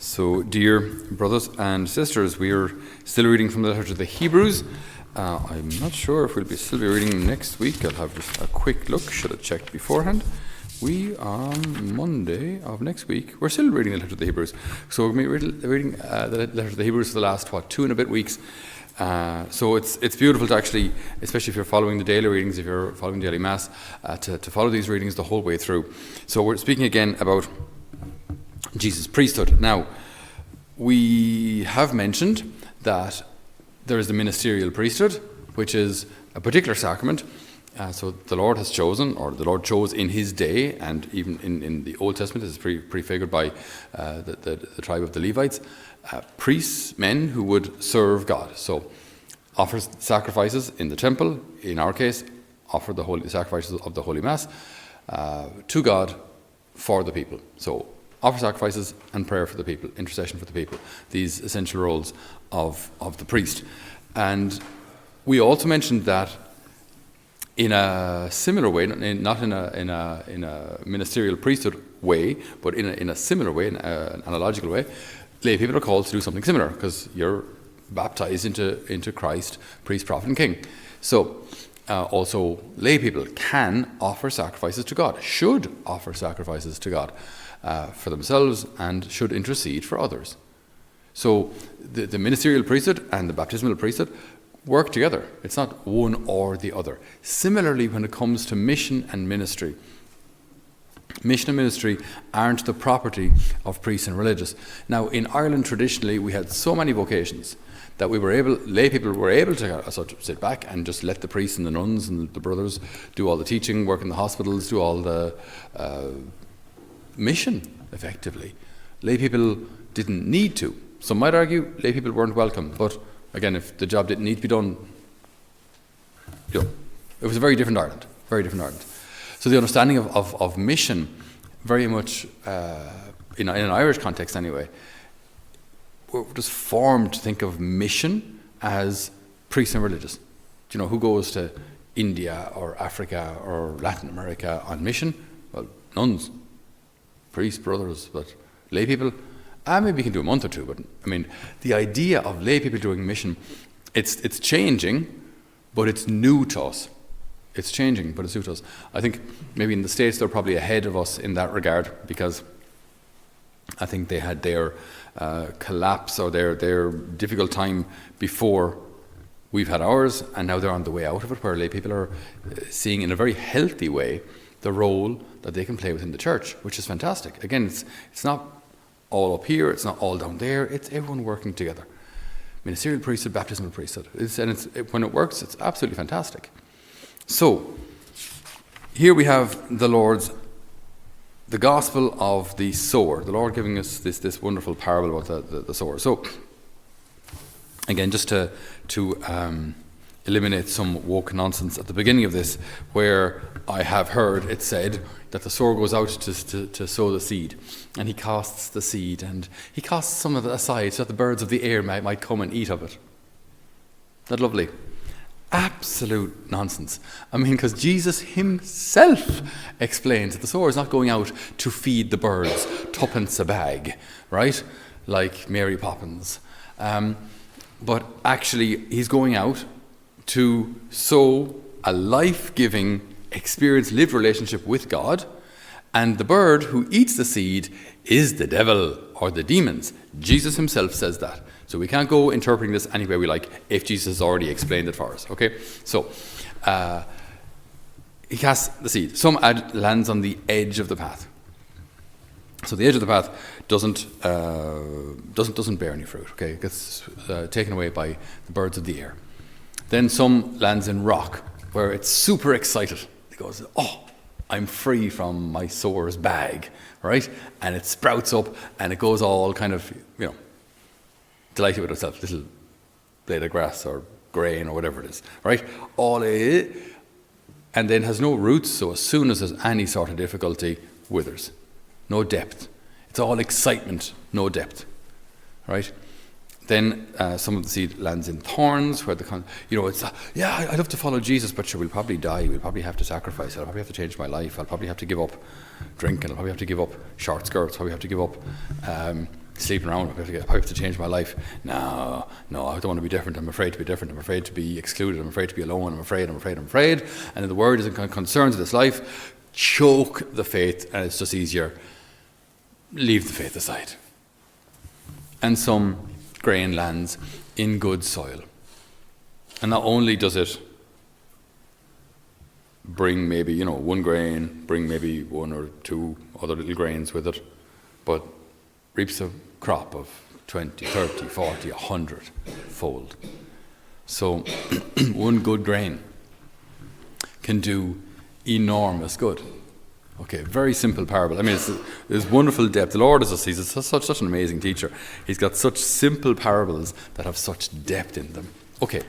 So, dear brothers and sisters, we are still reading from the letter to the Hebrews. I'm not sure if we'll still be reading next week. I'll have just a quick look. Should have checked beforehand. We, on Monday of next week, we're still reading the letter to the Hebrews. So we're reading the letter to the Hebrews for the last, 2 and a bit weeks. So it's beautiful to actually, especially if you're following the daily readings, if you're following daily Mass, to follow these readings the whole way through. So we're speaking again about Jesus' priesthood. Now, we have mentioned that there is the ministerial priesthood, which is a particular sacrament. So the Lord has chosen, or the Lord chose in his day, and even in the Old Testament, is prefigured by the tribe of the Levites, priests, men who would serve God. So offer sacrifices in the temple, in our case, offer the holy sacrifices of the Holy Mass to God for the people. So offer sacrifices and prayer for the people, intercession for the people, these essential roles of the priest. And we also mentioned that in a similar way, not in a ministerial priesthood way, but in a similar way, in an analogical way, lay people are called to do something similar, because you're baptized into Christ, priest, prophet, and king. So also lay people can offer sacrifices to God, should offer sacrifices to God for themselves, and should intercede for others. So the ministerial priesthood and the baptismal priesthood work together. It's not one or the other. Similarly, when it comes to mission and ministry aren't the property of priests and religious. Now, in Ireland, traditionally, we had so many vocations that lay people were able to sort of sit back and just let the priests and the nuns and the brothers do all the teaching, work in the hospitals, do all the mission, effectively. Lay people didn't need to. Some might argue lay people weren't welcome, but again, if the job didn't need to be done, it was a very different Ireland, very different Ireland. So the understanding of mission, very much in an Irish context anyway, we're just formed to think of mission as priests and religious. Do you know who goes to India or Africa or Latin America on mission? Well, nuns, priests, brothers, but lay people, maybe you can do a month or two, but I mean, the idea of lay people doing mission, it's changing, but it's new to us. It's changing, but it's new to us. I think maybe in the States they're probably ahead of us in that regard, because I think they had their collapse or their difficult time before we've had ours, and now they're on the way out of it, where lay people are seeing in a very healthy way the role that they can play within the church, which is fantastic. Again, it's not all up here, it's not all down there, it's everyone working together. Ministerial priesthood, baptismal priesthood. When it works, it's absolutely fantastic. So, here we have the gospel of the sower, the Lord giving us this wonderful parable about the sower. So, again, just to eliminate some woke nonsense at the beginning of this, where I have heard it said that the sower goes out to sow the seed, and he casts the seed, and he casts some of it aside so that the birds of the air might come and eat of it. That lovely? Absolute nonsense. I mean, because Jesus himself explains that the sower is not going out to feed the birds, tuppence a bag, right? Like Mary Poppins. But actually, he's going out to sow a life-giving experience, lived relationship with God, and the bird who eats the seed is the devil or the demons. Jesus himself says that. So we can't go interpreting this any way we like if Jesus has already explained it for us, okay? So he casts the seed. Some lands on the edge of the path. So the edge of the path doesn't bear any fruit, okay? It gets taken away by the birds of the air. Then some lands in rock, where it's super excited. It goes, I'm free from my sower's bag, right? And it sprouts up, and it goes all kind of, delighted with itself, little blade of grass or grain or whatever it is, right? And then has no roots, so as soon as there's any sort of difficulty, withers. No depth. It's all excitement, no depth, right? Then some of the seed lands in thorns, where it's, I'd love to follow Jesus, but sure, we'll probably die. We'll probably have to sacrifice. I'll probably have to change my life. I'll probably have to give up drinking. I'll probably have to give up short skirts. I'll probably have to give up sleeping around, I have to change my life. No, I don't want to be different. I'm afraid to be different. I'm afraid to be excluded. I'm afraid to be alone. I'm afraid. And then the word is concerned with this life. Choke the faith, and it's just easier. Leave the faith aside. And some grain lands in good soil. And not only does it bring maybe, one grain, bring maybe one or two other little grains with it, but reaps a crop of 20, 30, 40, 100 fold. So one good grain can do enormous good. Okay, very simple parable. I mean, there's wonderful depth. The Lord is he's such an amazing teacher. He's got such simple parables that have such depth in them. Okay,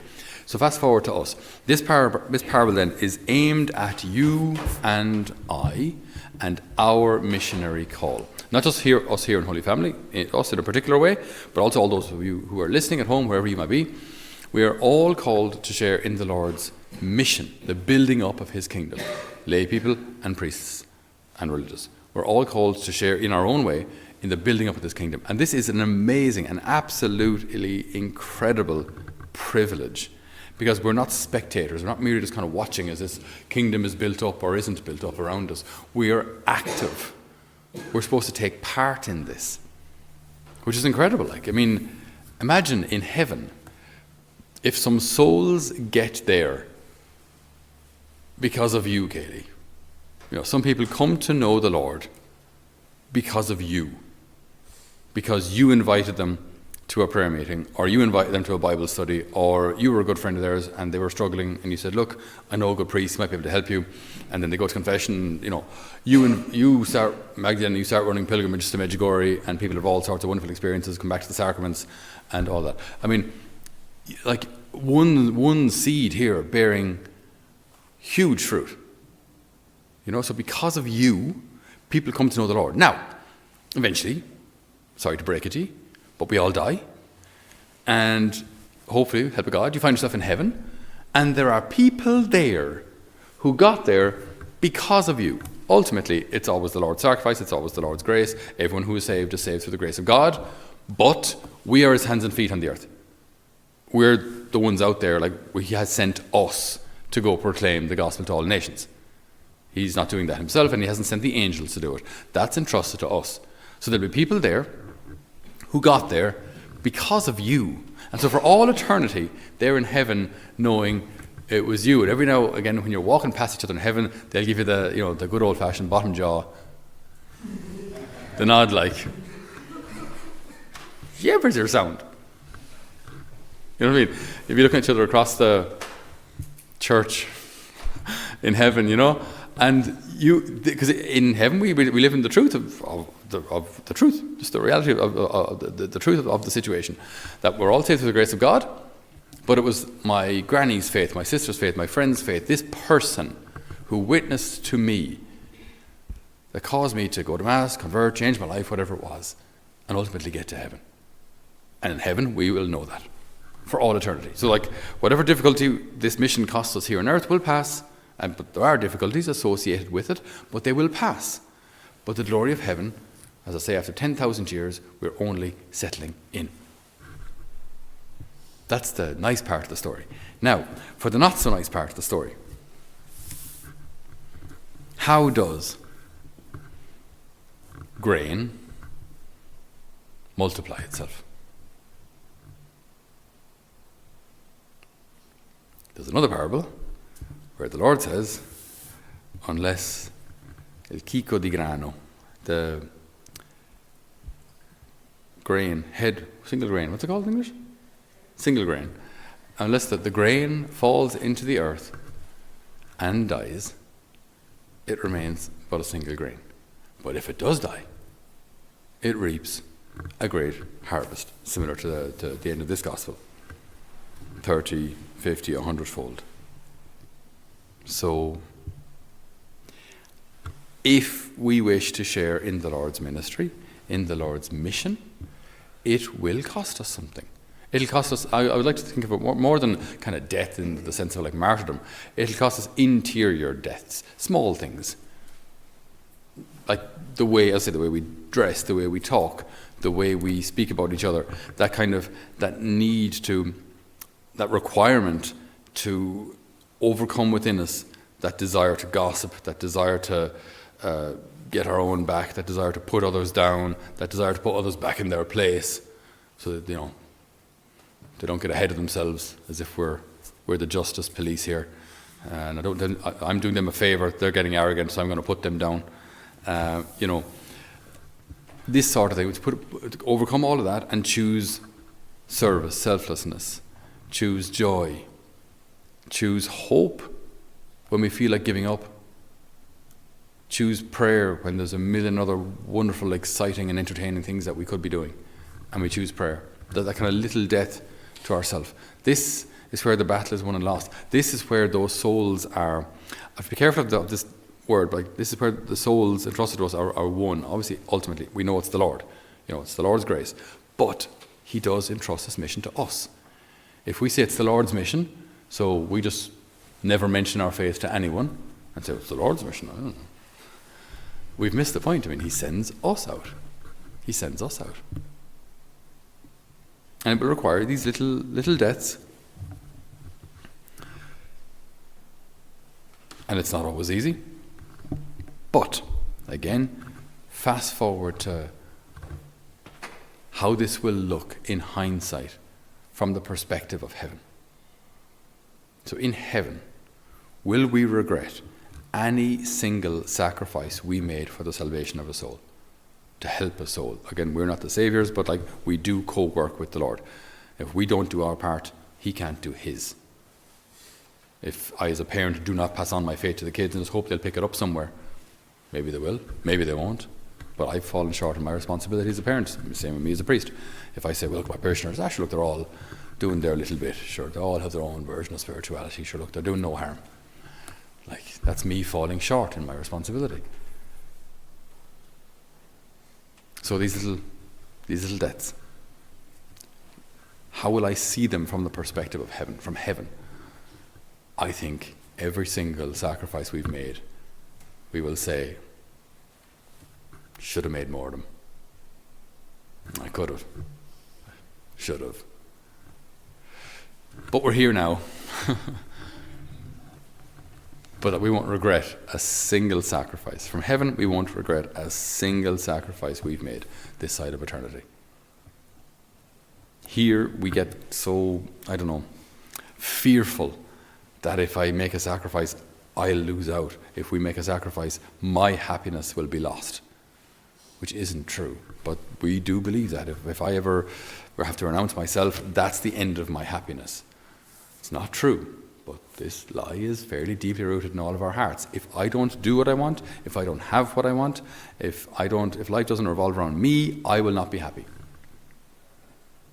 so fast forward to us. This parable then is aimed at you and I and our missionary call. Not just us here in Holy Family, us in a particular way, but also all those of you who are listening at home, wherever you might be. We are all called to share in the Lord's mission, the building up of his kingdom. Lay people and priests and religious. We're all called to share in our own way in the building up of this kingdom. And this is an amazing and absolutely incredible privilege, because we're not spectators. We're not merely just kind of watching as this kingdom is built up or isn't built up around us. We are active. We're supposed to take part in this, which is incredible. Imagine in heaven if some souls get there because of you, Kaylee. Some people come to know the Lord because of you. Because you invited them to a prayer meeting, or you invited them to a Bible study, or you were a good friend of theirs and they were struggling and you said, look, I know a good priest, might be able to help you. And then they go to confession, you start, Magdalene, you start running pilgrimages to Medjugorje, and people have all sorts of wonderful experiences, come back to the sacraments and all that. One seed here bearing huge fruit. So because of you, people come to know the Lord. Now, eventually, sorry to break it to you, but we all die. And hopefully, with the help of God, you find yourself in heaven. And there are people there who got there because of you. Ultimately, it's always the Lord's sacrifice. It's always the Lord's grace. Everyone who is saved through the grace of God. But we are his hands and feet on the earth. We're the ones out there, he has sent us to go proclaim the gospel to all nations. He's not doing that himself, and he hasn't sent the angels to do it. That's entrusted to us. So there'll be people there who got there because of you. And so for all eternity, they're in heaven knowing it was you. And every now and again, when you're walking past each other in heaven, they'll give you the good old-fashioned bottom jaw. The nod yeah, where's your sound? You know what I mean? If you look at each other across the church in heaven, and because in heaven we live in the truth of the truth, just the reality of the truth of the situation, that we're all saved through the grace of God. But it was my granny's faith, my sister's faith, my friend's faith, this person who witnessed to me, that caused me to go to Mass, convert, change my life, whatever it was, and ultimately get to heaven. And in heaven we will know that for all eternity. So whatever difficulty this mission costs us here on earth will pass. But there are difficulties associated with it, but they will pass. But the glory of heaven, as I say, after 10,000 years, we're only settling in. That's the nice part of the story. Now, for the not so nice part of the story, how does grain multiply itself? There's another parable where the Lord says, unless el chicco di grano, the grain, single grain, what's it called in English? Single grain. Unless the grain falls into the earth and dies, it remains but a single grain. But if it does die, it reaps a great harvest, similar to the end of this gospel. 30, 50, 100-fold. So, if we wish to share in the Lord's ministry, in the Lord's mission, it will cost us something. It'll cost us, I would like to think of it more than kind of death in the sense of martyrdom. It'll cost us interior deaths, small things. The way we dress, the way we talk, the way we speak about each other, that need to, that requirement to overcome within us that desire to gossip, that desire to get our own back, that desire to put others down, that desire to put others back in their place, so that, they don't get ahead of themselves as if we're the justice police here. And I'm doing them a favour. They're getting arrogant, so I'm going to put them down. This sort of thing, to overcome all of that and choose service, selflessness, choose joy, choose hope when we feel like giving up, choose prayer when there's a million other wonderful, exciting and entertaining things that we could be doing, and we choose prayer. That kind of little death to ourselves. This is where the battle is won and lost. This is where those souls are. I have to be careful of this word, but this is where the souls entrusted to us are won. Obviously, ultimately, we know it's the Lord. It's the Lord's grace. But he does entrust this mission to us. If we say it's the Lord's mission, so we just never mention our faith to anyone and say it's the Lord's mission, I don't know, we've missed the point. He sends us out. He sends us out. And it will require these little deaths. And it's not always easy. But, again, fast forward to how this will look in hindsight from the perspective of heaven. So in heaven, will we regret any single sacrifice we made for the salvation of a soul? To help a soul. Again, we're not the saviors, but we do co-work with the Lord. If we don't do our part, he can't do his. If I, as a parent, do not pass on my faith to the kids and just hope they'll pick it up somewhere, maybe they will, maybe they won't, but I've fallen short in my responsibility as a parent. Same with me as a priest. If I say, well, look, my parishioners, actually, look, they're all doing their little bit. Sure, they all have their own version of spirituality. Sure, look, they're doing no harm. That's me falling short in my responsibility. So these little deaths, how will I see them from the perspective of heaven, from heaven? I think every single sacrifice we've made, we will say, should have made more of them. I could have. Should have. But we're here now. But we won't regret a single sacrifice. From heaven, we won't regret a single sacrifice we've made this side of eternity. Here, we get so, fearful that if I make a sacrifice, I'll lose out. If we make a sacrifice, my happiness will be lost. Which isn't true. But we do believe that. If I ever have to renounce myself, that's the end of my happiness. It's not true. But this lie is fairly deeply rooted in all of our hearts. If I don't do what I want, if I don't have what I want, if life doesn't revolve around me, I will not be happy.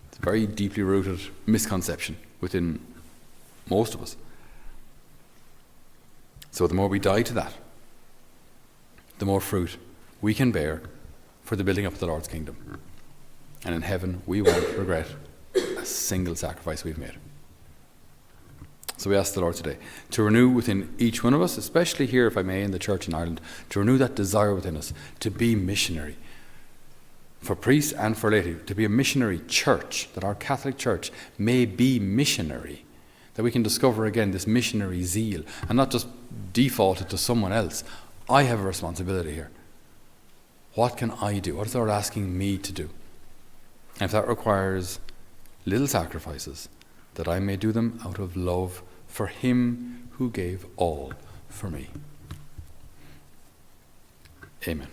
It's a very deeply rooted misconception within most of us. So the more we die to that, the more fruit we can bear for the building up of the Lord's kingdom. And in heaven, we won't regret a single sacrifice we've made. So we ask the Lord today to renew within each one of us, especially here, if I may, in the church in Ireland, to renew that desire within us to be missionary. For priests and for laity, to be a missionary church, that our Catholic Church may be missionary, that we can discover again this missionary zeal and not just default it to someone else. I have a responsibility here. What can I do? What is the Lord asking me to do? And if that requires little sacrifices, that I may do them out of love for him who gave all for me. Amen.